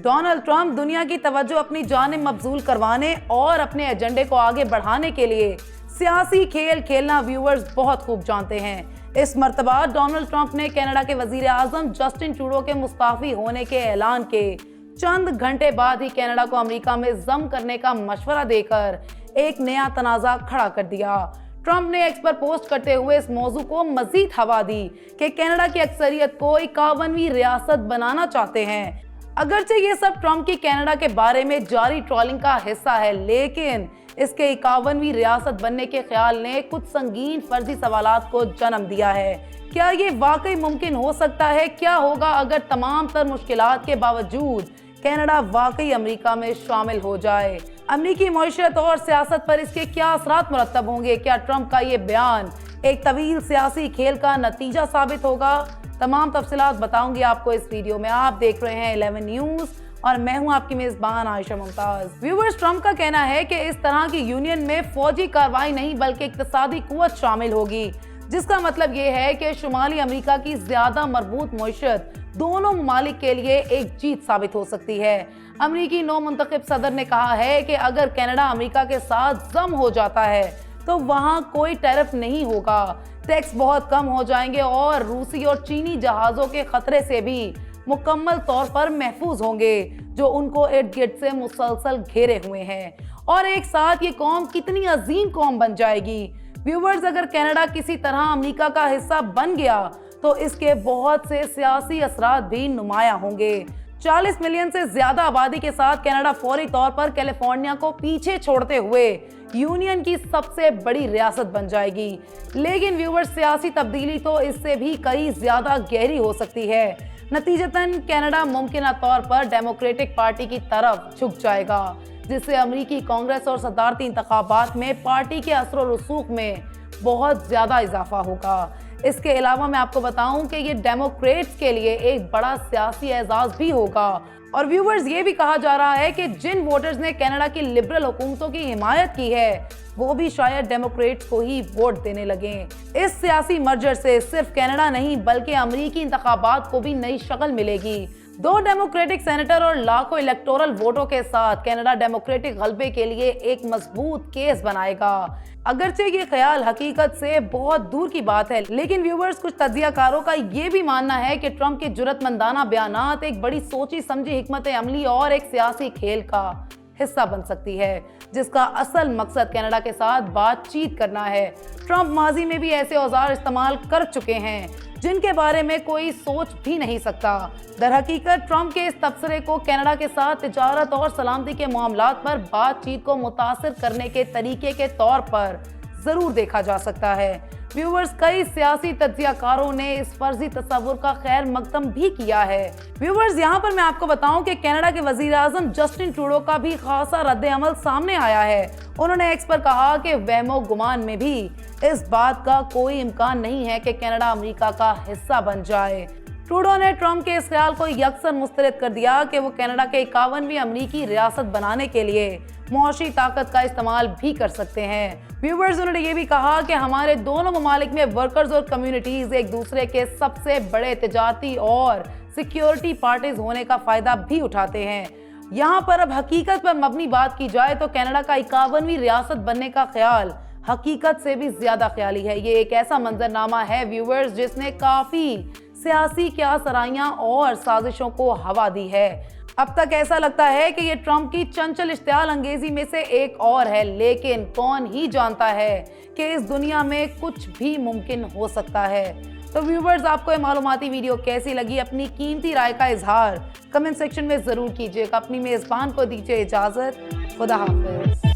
Donald Trump दुनिया की तवज्जो अपनी जानिब मबजूल करवाने और अपने एजेंडे को आगे बढ़ाने के लिए सियासी खेल खेलना व्यूअर्स बहुत खूब जानते हैं। इस मर्तबा डोनाल्ड ट्रंप ने कनाडा के वजीर आजम जस्टिन ट्रूडो के मुस्ताफी होने के ऐलान के चंद घंटे बाद ही कनाडा को अमेरिका में जम करने का मशवरा देकर एक नया तनाज़ा खड़ा कर दिया। ट्रंप ने एक्स पर पोस्ट करते हुए इस मौजू को मजीद हवा दी कि कनाडा की अक्सरियत को 51वीं रियासत बनाना चाहते हैं। अगरचे ये सब ट्रंप की कनाडा के बारे में जारी ट्रोलिंग का हिस्सा है, लेकिन इसके 51वीं रियासत बनने के ख्याल ने कुछ संगीन फर्जी सवालात को जन्म दिया है। क्या ये वाकई मुमकिन हो सकता है? क्या होगा अगर तमाम तर मुश्किलात के बावजूद कनाडा वाकई अमेरिका में शामिल हो जाए? अमेरिकी मईशत और सियासत पर इसके क्या असरात मुरतब होंगे? क्या ट्रंप का ये बयान एक तवील सियासी खेल का नतीजा साबित होगा? तमाम तफसीलात बताऊंगी आपको इस वीडियो में। आप देख रहे हैं 11 न्यूज़ और मैं हूं आपकी मेजबान आयशा मुमताज। व्यूअर्स, ट्रंप का कहना है कि इस तरह की यूनियन में फौजी कार्रवाई नहीं बल्कि इक्तिसादी कुव्वत शामिल होगी, जिसका मतलब ये है कि शुमाली अमेरिका की ज्यादा मजबूत मईशत दोनों ममालिक के लिए एक जीत साबित हो सकती है। अमेरिकी नौ मुंतखब सदर ने कहा है कि अगर कनाडा अमेरिका के साथ जम हो जाता है तो वहां कोई टैरिफ नहीं होगा, टैक्स बहुत कम हो जाएंगे और रूसी और चीनी जहाजों के खतरे से भी मुकम्मल तौर पर महफूज होंगे जो उनको इर्द गिर्द से मुसलसल घेरे हुए हैं। और एक साथ ये कौम कितनी अजीम कौम बन जाएगी। व्यूवर्स, अगर कनाडा किसी तरह अमेरिका का हिस्सा बन गया तो इसके बहुत से सियासी असरात भी नुमाया होंगे। 40 मिलियन से ज्यादा आबादी के साथ कनाडा फौरी तौर पर कैलिफोर्निया को पीछे छोड़ते हुए यूनियन की सबसे बड़ी रियासत बन जाएगी। लेकिन व्यूवर्स, सियासी तब्दीली तो इससे भी कई ज्यादा गहरी हो सकती है। नतीजतन कनाडा मुमकिन तौर पर डेमोक्रेटिक पार्टी की तरफ झुक जाएगा, जिससे अमेरिकी कांग्रेस और सदारती इंतखाबात में पार्टी के असर और रसूख में बहुत ज्यादा इजाफा होगा। इसके अलावा मैं आपको बताऊं कि ये डेमोक्रेट्स के लिए एक बड़ा सियासी एजाज भी होगा। और व्यूवर्स, ये भी कहा जा रहा है कि जिन वोटर्स ने कनाडा की लिबरल हुकूमतों की हिमायत की है वो भी शायद डेमोक्रेट्स को ही वोट देने लगे। इस सियासी मर्जर से सिर्फ कनाडा नहीं बल्कि अमेरिकी इंतखाबात को भी नई शक्ल मिलेगी। 2 डेमोक्रेटिक सेनेटर और लाखों इलेक्टोरल वोटों के साथ कनाडा डेमोक्रेटिक गलबे के लिए एक मजबूत केस बनाएगा। अगरचे ये ख्याल हकीकत से बहुत दूर की बात है, लेकिन व्यूवर्स, कुछ तज्जियाकारों का ये भी मानना है कि ट्रंप के जुर्रतमंदाना बयानात एक बड़ी सोची समझी हिकमत अमली और एक सियासी खेल का हिस्सा बन सकती है, जिसका असल मकसद कनाडा के साथ बातचीत करना है। ट्रंप माजी में भी ऐसे औजार इस्तेमाल कर चुके हैं जिनके बारे में कोई सोच भी नहीं सकता। दर हकीकत ट्रंप के इस तबसरे को कनाडा के साथ तिजारत और सलामती के मामलात पर बातचीत को मुतासिर करने के तरीके के तौर पर जरूर देखा जा सकता है। व्यूवर्स, कई सियासी तज्जियाकारों ने इस फर्जी तस्वुर का खैर मकदम भी किया है। व्यूवर्स, यहाँ पर मैं आपको बताऊं कि कनाडा के वजीर आजम जस्टिन ट्रूडो का भी खासा रद्द अमल सामने आया है। उन्होंने एक्स पर कहा कि वहमो गुमान में भी इस बात का कोई इम्कान नहीं है कि कनाडा अमेरिका का हिस्सा बन जाए। ट्रूडो ने ट्रंप के इस ख्याल को यकसन मुस्तरद कर दिया कि वो कनाडा के 51वीं अमेरिकी रियासत बनाने के लिए मुआशी ताकत का इस्तेमाल भी कर सकते हैं। व्यूवर्स, उन्होंने ये भी कहा कि हमारे दोनों ममालिक में वर्कर्स और कम्युनिटीज एक दूसरे के सबसे बड़े तिजारती और सिक्योरिटी पार्टीज होने का फायदा भी उठाते हैं। यहाँ पर अब हकीकत पर मबनी बात की जाए तो कनाडा का 51वीं रियासत बनने का ख्याल हकीकत से भी ज्यादा ख्याली है। ये एक ऐसा मंजरनामा है व्यूवर्स जिसने काफी सियासी क्या सराइयां और साजिशों को हवा दी है। अब तक ऐसा लगता है कि ये ट्रंप की चंचल इश्तियाल अंगेजी में से एक और है, लेकिन कौन ही जानता है कि इस दुनिया में कुछ भी मुमकिन हो सकता है। तो व्यूवर्स, आपको ये मालूमाती वीडियो कैसी लगी? अपनी कीमती राय का इजहार कमेंट सेक्शन में जरूर कीजिएगा। अपनी मेजबान को दीजिए इजाजत। खुदा हाफिज।